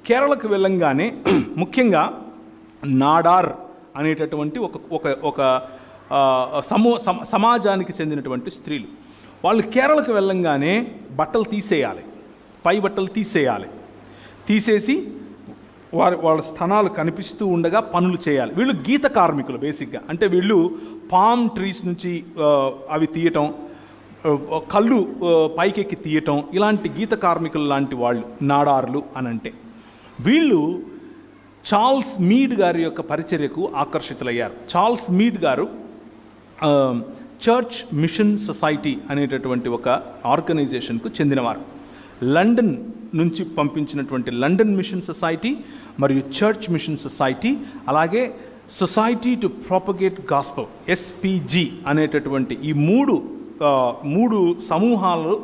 కేరళకు వెళ్ళంగానే ముఖ్యంగా నాడార్ అనేటటువంటి ఒక సమాజానికి చెందినటువంటి స్త్రీలు, వాళ్ళు కేరళకు వెళ్ళంగానే బట్టలు తీసేయాలి, పై బట్టలు తీసేసి వాళ్ళ స్థనాలు కనిపిస్తూ ఉండగా పనులు చేయాలి. వీళ్ళు గీత కార్మికులు బేసిక్గా. అంటే వీళ్ళు పామ్ ట్రీస్ నుంచి అవి తీయటం, కళ్ళు పైకెక్కి తీయటం, ఇలాంటి గీత కార్మికులు లాంటి వాళ్ళు నాడార్లు అని అంటే. వీళ్ళు చార్ల్స్ మీడ్ గారి యొక్క పరిచర్యకు ఆకర్షితులయ్యారు. చార్ల్స్ మీడ్ గారు చర్చ్ మిషన్ సొసైటీ అనేటటువంటి ఒక ఆర్గనైజేషన్కు చెందినవారు. లండన్ నుంచి పంపించినటువంటి లండన్ మిషన్ సొసైటీ మరియు చర్చ్ మిషన్ సొసైటీ, అలాగే society to propagate gospel SPG అనేటటువంటి ఈ మూడు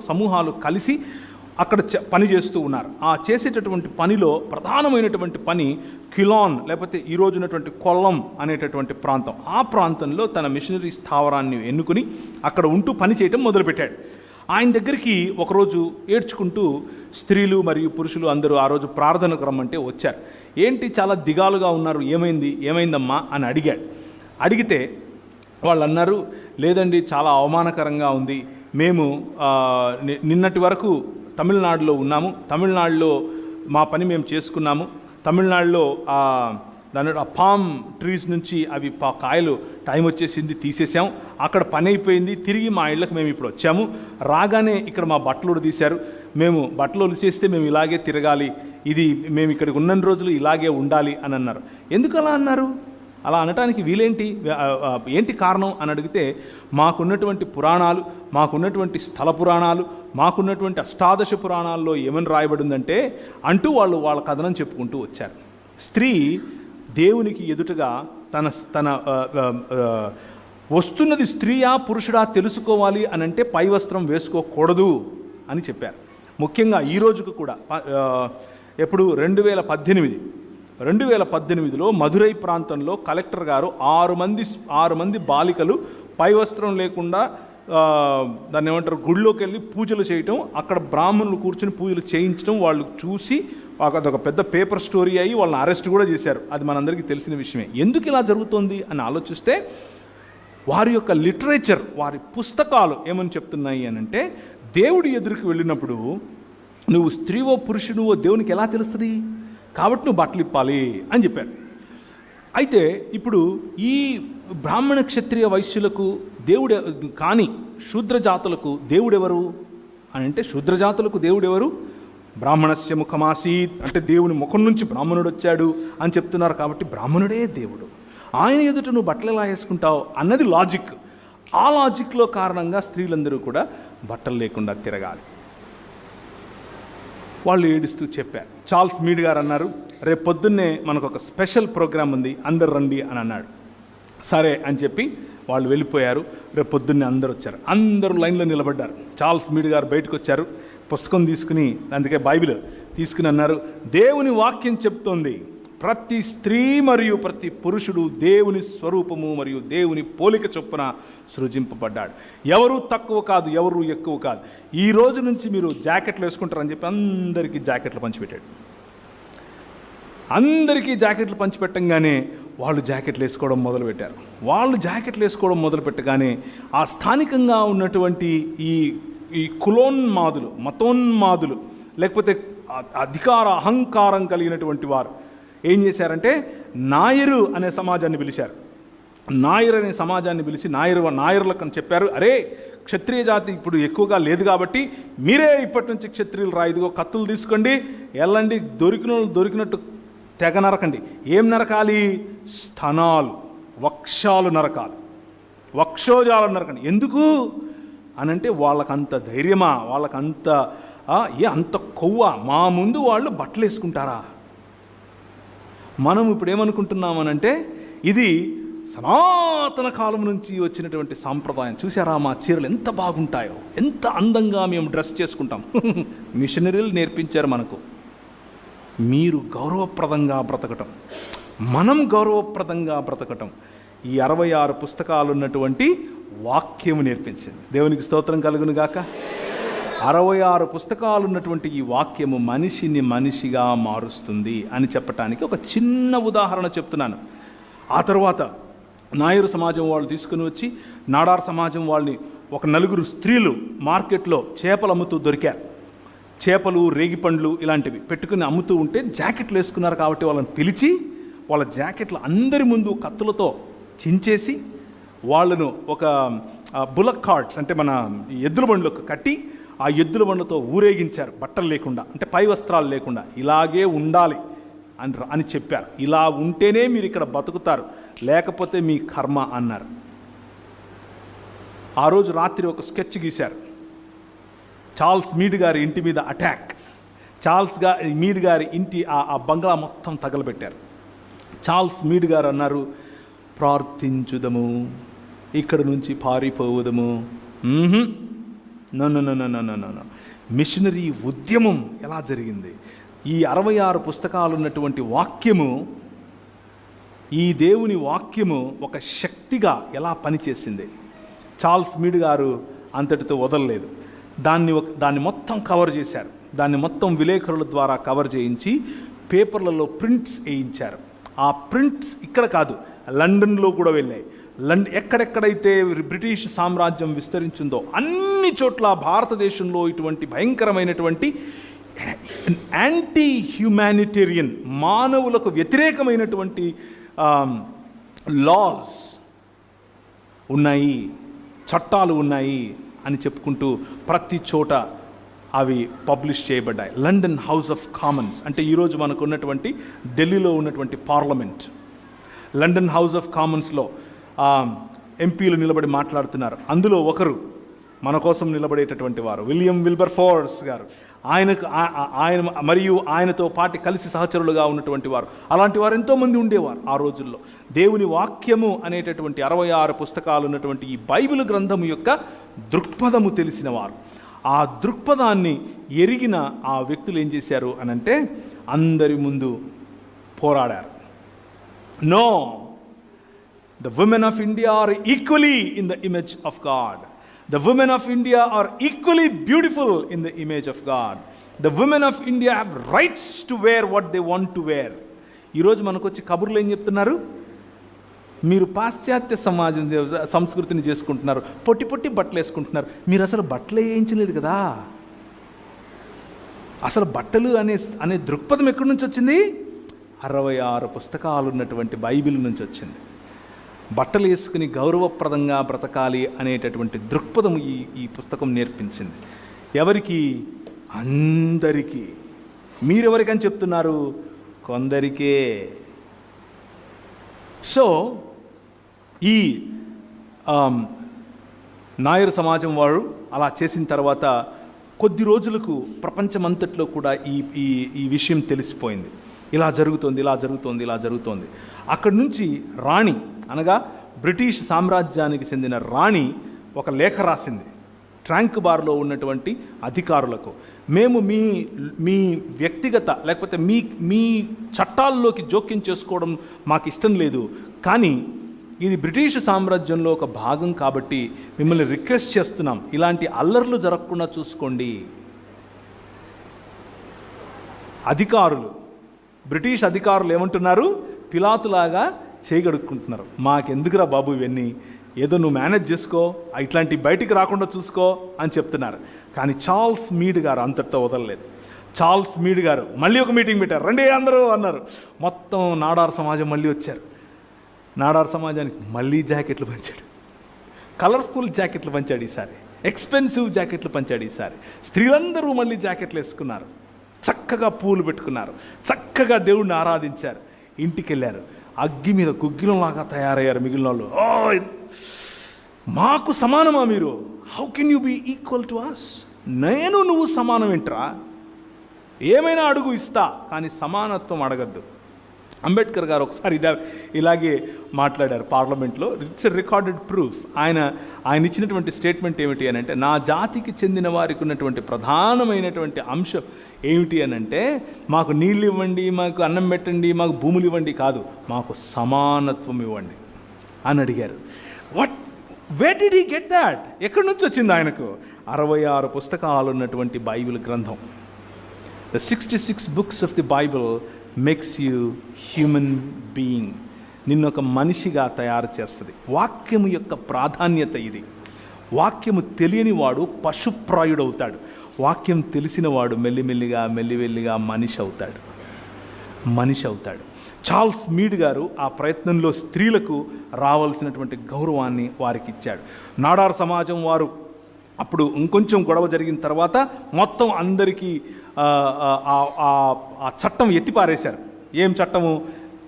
సమూహాలు కలిసి అక్కడ పనిచేస్తూ ఉన్నారు. ఆ చేసేటటువంటి పనిలో ప్రధానమైనటువంటి పని క్యులాన్, లేకపోతే ఈరోజు ఉన్నటువంటి కొల్లం అనేటటువంటి ప్రాంతం. ఆ ప్రాంతంలో తన మిషనరీ స్థావరాన్ని ఎన్నుకుని అక్కడ ఉంటూ పని చేయటం మొదలుపెట్టాడు. ఆయన దగ్గరికి ఒకరోజు ఏడ్చుకుంటూ స్త్రీలు మరియు పురుషులు అందరూ ఆ రోజు ప్రార్థనకు రమ్మంటే వచ్చారు. ఏంటి చాలా దిగాలుగా ఉన్నారు, ఏమైందమ్మా అని అడిగితే వాళ్ళు అన్నారు, లేదండి చాలా అవమానకరంగా ఉంది, మేము నిన్నటి వరకు తమిళనాడులో ఉన్నాము, తమిళనాడులో మా పని మేము చేసుకున్నాము, తమిళనాడులో దాని పామ్ ట్రీస్ నుంచి అవి కాయలు టైం వచ్చేసింది తీసేసాం, అక్కడ పని అయిపోయింది, తిరిగి మా ఇళ్ళకి మేము ఇప్పుడు వచ్చాము, రాగానే ఇక్కడ మా బట్టలు తీశారు, మేము బట్టలు చేస్తే మేము ఇలాగే తిరగాలి, ఇది మేము ఇక్కడికి ఉన్న రోజులు ఇలాగే ఉండాలి అని అన్నారు. ఎందుకు అలా అన్నారు? అలా అనటానికి ఏంటి కారణం అని అడిగితే, మాకున్నటువంటి పురాణాలు, మాకున్నటువంటి స్థల పురాణాలు, మాకున్నటువంటి అష్టాదశ పురాణాల్లో ఏమని రాయబడిందంటే అంటూ వాళ్ళ కథనం చెప్పుకుంటూ వచ్చారు. స్త్రీ దేవునికి ఎదుటగా తన వస్తున్నది స్త్రీయా పురుషుడా తెలుసుకోవాలి అని అంటే పై వస్త్రం వేసుకోకూడదు అని చెప్పారు. ముఖ్యంగా ఈ రోజుకు కూడా ఎప్పుడు 2018లో మధురై ప్రాంతంలో కలెక్టర్ గారు 6 మంది బాలికలు పై వస్త్రం లేకుండా దాన్ని ఏమంటారు గుళ్ళోకి వెళ్ళి పూజలు చేయటం, అక్కడ బ్రాహ్మణులు కూర్చొని పూజలు చేయించడం వాళ్ళు చూసి అదొక పెద్ద పేపర్ స్టోరీ అయ్యి వాళ్ళని అరెస్ట్ కూడా చేశారు. అది మనందరికీ తెలిసిన విషయమే. ఎందుకు ఇలా జరుగుతోంది అని ఆలోచిస్తే వారి యొక్క లిటరేచర్, వారి పుస్తకాలు ఏమని చెప్తున్నాయి అని అంటే, దేవుడి ఎదురుకు వెళ్ళినప్పుడు నువ్వు స్త్రీవో పురుషుడువో దేవునికి ఎలా తెలుస్తుంది, కాబట్టి నువ్వు బట్టలు ఇప్పాలి అని చెప్పారు. అయితే ఇప్పుడు ఈ బ్రాహ్మణ క్షత్రియ వైశ్యులకు దేవుడు కానీ శూద్రజాతులకు దేవుడెవరు అని అంటే, శూద్రజాతులకు దేవుడెవరు? బ్రాహ్మణస్య ముఖమాసీత్ అంటే దేవుని ముఖం నుంచి బ్రాహ్మణుడు వచ్చాడు అని చెప్తున్నారు. కాబట్టి బ్రాహ్మణుడే దేవుడు, ఆయన ఎదుట నువ్వు బట్టలు ఎలా వేసుకుంటావు అన్నది లాజిక్. ఆ లాజిక్లో కారణంగా స్త్రీలందరూ కూడా బట్టలు లేకుండా తిరగాలి. వాళ్ళు ఏడుస్తూ చెప్పారు. చార్ల్స్ మీడ్ గారు అన్నారు, రేపు పొద్దున్నే మనకు ఒక స్పెషల్ ప్రోగ్రాం ఉంది, అందరు రండి అని అన్నాడు. సరే అని చెప్పి వాళ్ళు వెళ్ళిపోయారు. రేపు పొద్దున్నే అందరూ వచ్చారు, అందరూ లైన్లో నిలబడ్డారు. చార్ల్స్ మీడ్ గారు బయటకు వచ్చారు, పుస్తకం తీసుకుని, అందుకే బైబిల్ తీసుకుని అన్నారు, దేవుని వాక్యం చెప్తోంది, ప్రతి స్త్రీ మరియు ప్రతి పురుషుడు దేవుని స్వరూపము మరియు దేవుని పోలిక చొప్పున సృజింపబడ్డాడు. ఎవరు తక్కువ కాదు, ఎవరు ఎక్కువ కాదు. ఈ రోజు నుంచి మీరు జాకెట్లు వేసుకుంటారని చెప్పి అందరికీ జాకెట్లు పంచిపెట్టాడు. అందరికీ జాకెట్లు పంచిపెట్టంగానే వాళ్ళు జాకెట్లు వేసుకోవడం మొదలుపెట్టారు. వాళ్ళు జాకెట్లు వేసుకోవడం మొదలుపెట్టగానే ఆ స్థానికంగా ఉన్నటువంటి ఈ కులోన్మాదులు, మతోన్మాదులు, లేకపోతే అహంకారం కలిగినటువంటి వారు ఏం చేశారంటే నాయరు అనే సమాజాన్ని పిలిచారు. నాయర్ అనే సమాజాన్ని పిలిచి నాయర్లకు అని చెప్పారు, అరే క్షత్రియ జాతి ఇప్పుడు ఎక్కువగా లేదు కాబట్టి మీరే ఇప్పటి నుంచి క్షత్రియులు రా, ఇదిగో కత్తులు తీసుకోండి, వెళ్ళండి, దొరికినట్టు తెగ నరకండి. ఏం నరకాలి? స్థనాలు, వక్షాలు నరకాలి, వక్షోజాలు నరకండి. ఎందుకు అనంటే వాళ్ళకంత ధైర్యమా, వాళ్ళకంత అంత కొవ్వా, మా ముందు వాళ్ళు బట్టలు వేసుకుంటారా? మనం ఇప్పుడు ఏమనుకుంటున్నామనంటే ఇది సనాతన కాలం నుంచి వచ్చినటువంటి సాంప్రదాయం. చూసారా మా చీరలు ఎంత బాగుంటాయో, ఎంత అందంగా మేము డ్రెస్ చేసుకుంటాం. మిషనరీలు నేర్పించారు మనకు. మీరు గౌరవప్రదంగా బ్రతకటం, మనం గౌరవప్రదంగా బ్రతకటం ఈ 66 పుస్తకాలు ఉన్నటువంటి వాక్యము నేర్పించింది. దేవునికి స్తోత్రం కలుగును గాక. 66 పుస్తకాలు ఉన్నటువంటి ఈ వాక్యము మనిషిని మనిషిగా మారుస్తుంది అని చెప్పటానికి ఒక చిన్న ఉదాహరణ చెప్తున్నాను. ఆ తర్వాత నాయరు సమాజం వాళ్ళు తీసుకుని వచ్చి నాడార్ సమాజం వాళ్ళని ఒక 4 స్త్రీలు మార్కెట్లో చేపలు అమ్ముతూ దొరికారు. చేపలు, రేగిపండ్లు ఇలాంటివి పెట్టుకుని అమ్ముతూ ఉంటే జాకెట్లు వేసుకున్నారు కాబట్టి వాళ్ళని పిలిచి వాళ్ళ జాకెట్లు అందరి ముందు కత్తులతో చించేసి వాళ్ళను ఒక బులక్ కార్ట్స్ అంటే మన ఎద్దుల బండ్లకు కట్టి ఆ ఎద్దుల బండ్లతో ఊరేగించారు, బట్టలు లేకుండా, అంటే పై వస్త్రాలు లేకుండా. ఇలాగే ఉండాలి అని చెప్పారు. ఇలా ఉంటేనే మీరు ఇక్కడ బతుకుతారు, లేకపోతే మీ కర్మ అన్నారు. ఆ రోజు రాత్రి ఒక స్కెచ్ గీశారు. చార్ల్స్ మీడ్ గారి ఇంటి మీద అటాక్. మీడ్ గారి ఇంటి ఆ బంగ్లా మొత్తం తగలబెట్టారు. చార్ల్స్ మీడ్ గారు అన్నారు, ప్రార్థించుదము, ఇక్కడ నుంచి పారిపోవుదము. నో. మిషనరీ ఉద్యమం ఎలా జరిగింది? ఈ 66 పుస్తకాలు ఉన్నటువంటి వాక్యము, ఈ దేవుని వాక్యము ఒక శక్తిగా ఎలా పనిచేసింది. చార్ల్స్ మీడ్ గారు అంతటితో వదలలేదు. దాన్ని మొత్తం కవర్ చేశారు. దాన్ని మొత్తం విలేకరుల ద్వారా కవర్ చేయించి పేపర్లలో ప్రింట్స్ వేయించారు. ఆ ప్రింట్స్ ఇక్కడ కాదు, లండన్లో కూడా వెళ్ళాయి. ఎక్కడెక్కడైతే బ్రిటిష్ సామ్రాజ్యం విస్తరించిందో అన్ని చోట్ల భారతదేశంలో ఇటువంటి భయంకరమైనటువంటి యాంటీ హ్యూమానిటేరియన్, మానవులకు వ్యతిరేకమైనటువంటి లాస్ ఉన్నాయి, చట్టాలు ఉన్నాయి అని చెప్పుకుంటూ ప్రతి చోట అవి పబ్లిష్ చేయబడ్డాయి. లండన్ హౌస్ ఆఫ్ కామన్స్ అంటే ఈరోజు మనకు ఉన్నటువంటి ఢిల్లీలో ఉన్నటువంటి పార్లమెంట్. లండన్ హౌస్ ఆఫ్ కామన్స్లో ఎంపీలు నిలబడి మాట్లాడుతున్నారు. అందులో ఒకరు మన కోసం నిలబడేటటువంటి వారు విలియం విల్బర్ ఫోర్స్ గారు. ఆయన మరియు ఆయనతో పాటు కలిసి సహచరులుగా ఉన్నటువంటి వారు, అలాంటి వారు ఎంతోమంది ఉండేవారు ఆ రోజుల్లో. దేవుని వాక్యము అనేటటువంటి 66 పుస్తకాలు ఉన్నటువంటి ఈ బైబిల్ గ్రంథము యొక్క దృక్పథము తెలిసిన వారు. ఆ దృక్పథాన్ని ఎరిగిన ఆ వ్యక్తులు ఏం చేశారు అనంటే అందరి ముందు పోరాడారు. No, the women of India are equally in the image of God. The women of India are equally beautiful in the image of God. The women of India have rights to wear what they want to wear. ఈరోజు మనకు వచ్చి కబుర్లు ఏం చెప్తున్నారు? మీరు పాశ్చాత్య సమాజం సంస్కృతిని చేసుకుంటున్నారు, పొట్టి పొట్టి బట్టలు వేసుకుంటున్నారు. మీరు అసలు బట్టలు వేయించలేదు కదా. అసలు బట్టలు అనే దృక్పథం ఎక్కడి నుంచి వచ్చింది? 66 పుస్తకాలు ఉన్నటువంటి బైబిల్ నుంచి వచ్చింది. బట్టలు వేసుకుని గౌరవప్రదంగా బ్రతకాలి అనేటటువంటి దృక్పథం ఈ పుస్తకం నేర్పించింది. ఎవరికి? అందరికీ. మీరెవరికని చెప్తున్నారు? కొందరికే. సో ఈ నాయర్ సమాజం వారు అలా చేసిన తర్వాత కొద్ది రోజులకు ప్రపంచమంతట్లో కూడా ఈ విషయం తెలిసిపోయింది. ఇలా జరుగుతోంది. అక్కడి నుంచి రాణి, అనగా బ్రిటిష్ సామ్రాజ్యానికి చెందిన రాణి ఒక లేఖ రాసింది ట్రాంక్ బార్లో ఉన్నటువంటి అధికారులకు. మేము మీ వ్యక్తిగత లేకపోతే మీ చట్టాల్లోకి జోక్యం చేసుకోవడం మాకు ఇష్టం లేదు, కానీ ఇది బ్రిటిష్ సామ్రాజ్యంలో ఒక భాగం కాబట్టి మిమ్మల్ని రిక్వెస్ట్ చేస్తున్నాం, ఇలాంటి అల్లర్లు జరగకుండా చూసుకోండి. అధికారులు, బ్రిటిష్ అధికారులు ఏమంటున్నారు? పిలాతులాగా చేయగడుక్కుంటున్నారు. మాకెందుకురా బాబు ఇవన్నీ, ఏదో నువ్వు మేనేజ్ చేసుకో, ఇట్లాంటి బయటికి రాకుండా చూసుకో అని చెప్తున్నారు. కానీ చార్ల్స్ మీడ్ గారు అంతటితో వదలలేదు. చార్ల్స్ మీడ్ గారు మళ్ళీ ఒక మీటింగ్ పెట్టారు. రండి అందరూ అన్నారు. మొత్తం నాడార్ సమాజం మళ్ళీ వచ్చారు. నాడార్ సమాజానికి మళ్ళీ జాకెట్లు పంచాడు. కలర్ఫుల్ జాకెట్లు పంచాడు ఈసారి, ఎక్స్పెన్సివ్ జాకెట్లు పంచాడు ఈసారి. స్త్రీలందరూ మళ్ళీ జాకెట్లు వేసుకున్నారు, చక్కగా పూలు పెట్టుకున్నారు, చక్కగా దేవుణ్ణి ఆరాధించారు. ఇంటికి వెళ్ళారు, అగ్గి మీద గుగ్గిలంలాగా తయారయ్యారు మిగిలిన వాళ్ళు. మాకు సమానమా మీరు? How can you be equal to us? నేను నువ్వు సమానం ఏంట్రా? ఏమైనా అడుగు ఇస్తా, కానీ సమానత్వం అడగద్దు. అంబేద్కర్ గారు ఒకసారి ఇలాగే మాట్లాడారు పార్లమెంట్లో. It's recorded proof. ఆయన ఇచ్చినటువంటి స్టేట్మెంట్ ఏమిటి అని అంటే, నా జాతికి చెందిన వారికి ఉన్నటువంటి ప్రధానమైనటువంటి అంశం ఏమిటి అని అంటే, మాకు నీళ్ళు ఇవ్వండి, మాకు అన్నం పెట్టండి, మాకు భూములు ఇవ్వండి కాదు, మాకు సమానత్వం ఇవ్వండి అని అడిగారు. Where did he get that? ఎక్కడి నుంచి వచ్చింది ఆయనకు? 66 పుస్తకాలు ఉన్నటువంటి బైబిల్ గ్రంథం. The 66 books of the Bible makes you human being. నిన్ను ఒక మనిషిగా తయారు చేస్తుంది. వాక్యము యొక్క ప్రాధాన్యత ఇది. వాక్యము తెలియని వాడు పశుప్రాయుడవుతాడు. వాక్యం తెలిసిన వాడు మెల్లిమెల్లిగా మనిషి అవుతాడు. చార్ల్స్ మీడ్ గారు ఆ ప్రయత్నంలో స్త్రీలకు రావాల్సినటువంటి గౌరవాన్ని వారికి ఇచ్చాడు. నాడార్ సమాజం వారు అప్పుడు ఇంకొంచెం గొడవ జరిగిన తర్వాత మొత్తం అందరికీ ఆ చట్టం ఎత్తిపారేశారు. ఏం చట్టము?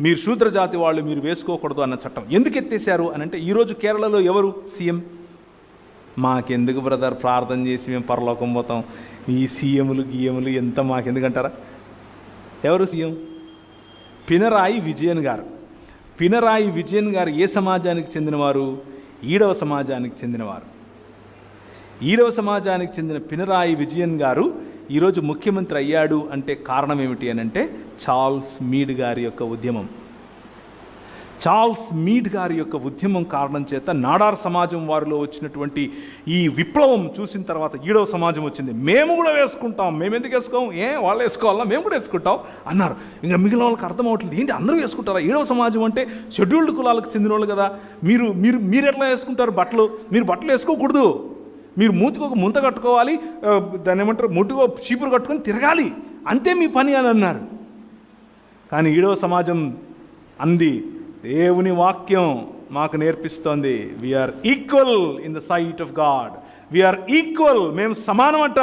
మీరు శూద్రజాతి వాళ్ళు మీరు వేసుకోకూడదు అన్న చట్టం. ఎందుకు ఎత్తేసారు అని అంటే, ఈరోజు కేరళలో ఎవరు సీఎం? మాకెందుకు బ్రదర్, ప్రార్థన చేసి మేము పరలోకం పోతాం, ఈ సీఎంలు ఎంత మాకెందుకంటారా? ఎవరు సీఎం? పినరాయి విజయన్ గారు. పినరాయి విజయన్ గారు ఏ సమాజానికి చెందినవారు? ఈడవ సమాజానికి చెందినవారు. ఈడవ సమాజానికి చెందిన పినరాయి విజయన్ గారు ఈరోజు ముఖ్యమంత్రి అయ్యాడు అంటే కారణం ఏమిటి అని అంటే, చార్ల్స్ మీడ్ గారి యొక్క ఉద్యమం. చార్ల్స్ మీడ్ గారి యొక్క ఉద్యమం కారణం చేత నాడార్ సమాజం వారిలో వచ్చినటువంటి ఈ విప్లవం చూసిన తర్వాత ఈడవ సమాజం వచ్చింది. మేము కూడా వేసుకుంటాం. మేము ఎందుకు వేసుకోం? వాళ్ళు వేసుకోవాలా, మేము కూడా వేసుకుంటాం అన్నారు. ఇంకా మిగిలిన వాళ్ళకి అర్థం అవ్వట్లేదు, ఏంటి అందరూ వేసుకుంటారా? ఈడవ సమాజం అంటే షెడ్యూల్డ్ కులాలకు చెందిన వాళ్ళు కదా, మీరు ఎట్లా వేసుకుంటారు బట్టలు? మీరు బట్టలు వేసుకోకూడదు, మీరు మూతికి ఒక ముంత కట్టుకోవాలి, దాన్ని ఏమంటారు, ముట్టుకో చీపురు కట్టుకొని తిరగాలి, అంతే మీ పని అని అన్నారు. కానీ ఈడవ సమాజం అంది, దేవుని వాక్యం మాకు నేర్పిస్తోంది, we are equal in the sight of God, we are equal, మేము సమానం అంట.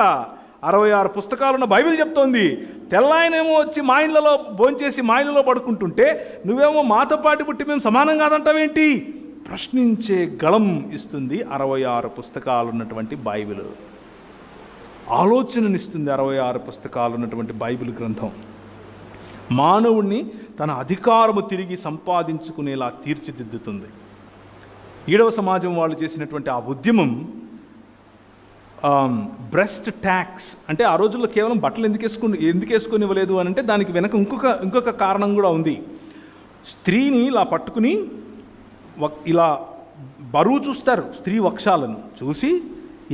66 పుస్తకాలున్న బైబిల్ చెప్తోంది. తెల్లాయనేమో వచ్చి మా ఇళ్ళలో భోంచేసి మా ఇళ్ళలో పడుకుంటుంటే నువ్వేమో మాతో పాటు పుట్టి మేము సమానం కాదంటావేంటి? ప్రశ్నించే గళం ఇస్తుంది 66 పుస్తకాలు ఉన్నటువంటి బైబిల్. ఆలోచననిస్తుంది 66 పుస్తకాలు ఉన్నటువంటి బైబిల్ గ్రంథం. మానవుణ్ణి తన అధికారము తిరిగి సంపాదించుకునేలా తీర్చిదిద్దుతుంది. ఈడవ సమాజం వాళ్ళు చేసినటువంటి ఆ ఉద్యమం బ్రెస్ట్ ట్యాక్స్ అంటే, ఆ రోజుల్లో కేవలం బట్టలు ఎందుకు వేసుకొని ఇవ్వలేదు అని అంటే, దానికి వెనక ఇంకొక కారణం కూడా ఉంది. స్త్రీని ఇలా పట్టుకుని ఇలా బరువు చూస్తారు, స్త్రీ వక్షాలను చూసి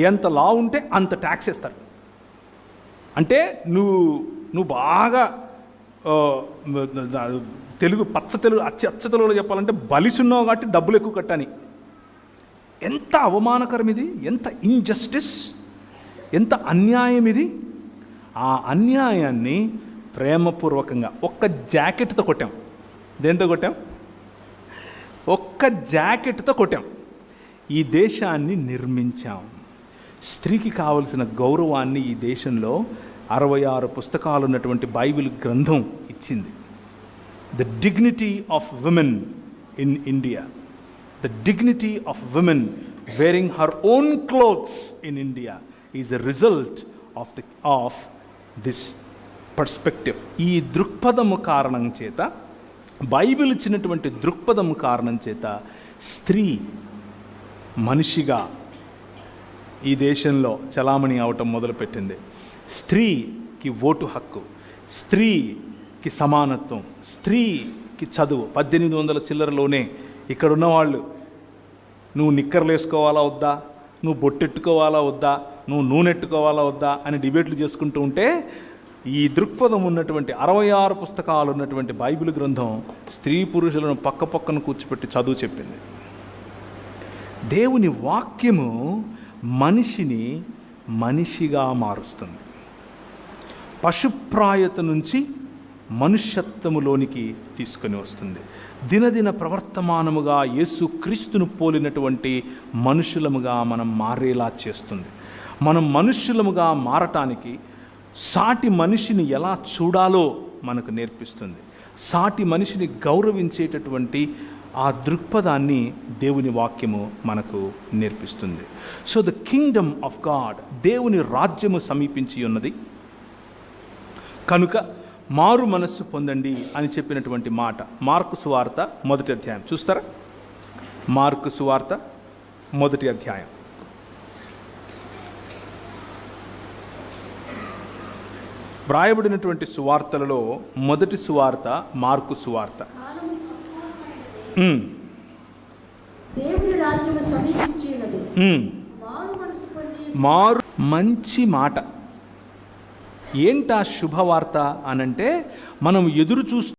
ఎంత లా ఉంటే అంత ట్యాక్స్ వేస్తారు. అంటే నువ్వు బాగా తెలుగు అచ్చ తెలుగులో చెప్పాలంటే బలిసున్నావు కాబట్టి డబ్బులు ఎక్కువ కట్టని. ఎంత అవమానకరం ఇది, ఎంత ఇన్జస్టిస్, ఎంత అన్యాయం ఇది. ఆ అన్యాయాన్ని ప్రేమపూర్వకంగా ఒక్క జాకెట్తో కొట్టాం. దేంతో కొట్టాం? ఒక్క జాకెట్తో కొట్టాం. ఈ దేశాన్ని నిర్మించాం. స్త్రీకి కావలసిన గౌరవాన్ని ఈ దేశంలో 66 పుస్తకాలు ఉన్నటువంటి బైబిల్ గ్రంథం ఇచ్చింది. The dignity of women in India, the dignity of women wearing her own clothes in India is a result of this perspective. ఈ దృక్పథము కారణం చేత, బైబిల్ ఇచ్చినటువంటి దృక్పథం కారణం చేత స్త్రీ మనిషిగా ఈ దేశంలో చలామణి అవటం మొదలుపెట్టింది. స్త్రీకి ఓటు హక్కు, స్త్రీకి సమానత్వం, స్త్రీకి చదువు. 1800 చిల్లరలోనే ఇక్కడున్న వాళ్ళు నువ్వు నిక్కర్లు వేసుకోవాలా వద్దా, నువ్వు బొట్టెట్టుకోవాలా వద్దా, నువ్వు నూనెట్టుకోవాలా వద్దా అని డిబేట్లు చేసుకుంటూ ఉంటే, ఈ దృక్పథం ఉన్నటువంటి 66 పుస్తకాలు ఉన్నటువంటి బైబిల్ గ్రంథం స్త్రీ పురుషులను పక్కన కూర్చోపెట్టి చదువు చెప్పింది. దేవుని వాక్యము మనిషిని మనిషిగా మారుస్తుంది. పశుప్రాయత నుంచి మనుష్యత్వములోనికి తీసుకొని వస్తుంది. దినదిన ప్రవర్తమానముగా యేసు క్రీస్తును పోలినటువంటి మనుషులముగా మనం మారేలా చేస్తుంది. మనం మనుష్యులముగా మారటానికి సాటి మనిషిని ఎలా చూడాలో మనకు నేర్పిస్తుంది. సాటి మనిషిని గౌరవించేటటువంటి ఆ దృక్పథాన్ని దేవుని వాక్యము మనకు నేర్పిస్తుంది. So the Kingdom of God, దేవుని రాజ్యము సమీపించి ఉన్నది కనుక మారు మనస్సు పొందండి అని చెప్పినటువంటి మాట మార్కు సువార్త 1వ అధ్యాయం. చూస్తారా? మార్కు సువార్త 1వ అధ్యాయం. వ్రాయబడినటువంటి సువార్తలలో మొదటి సువార్త మార్కు సువార్త. దేవుని రాజ్యము సమీపించి ఉన్నది. మారు మంచి మాట. ఏంటా శుభవార్త అనంటే, మనం ఎదురు చూస్తూ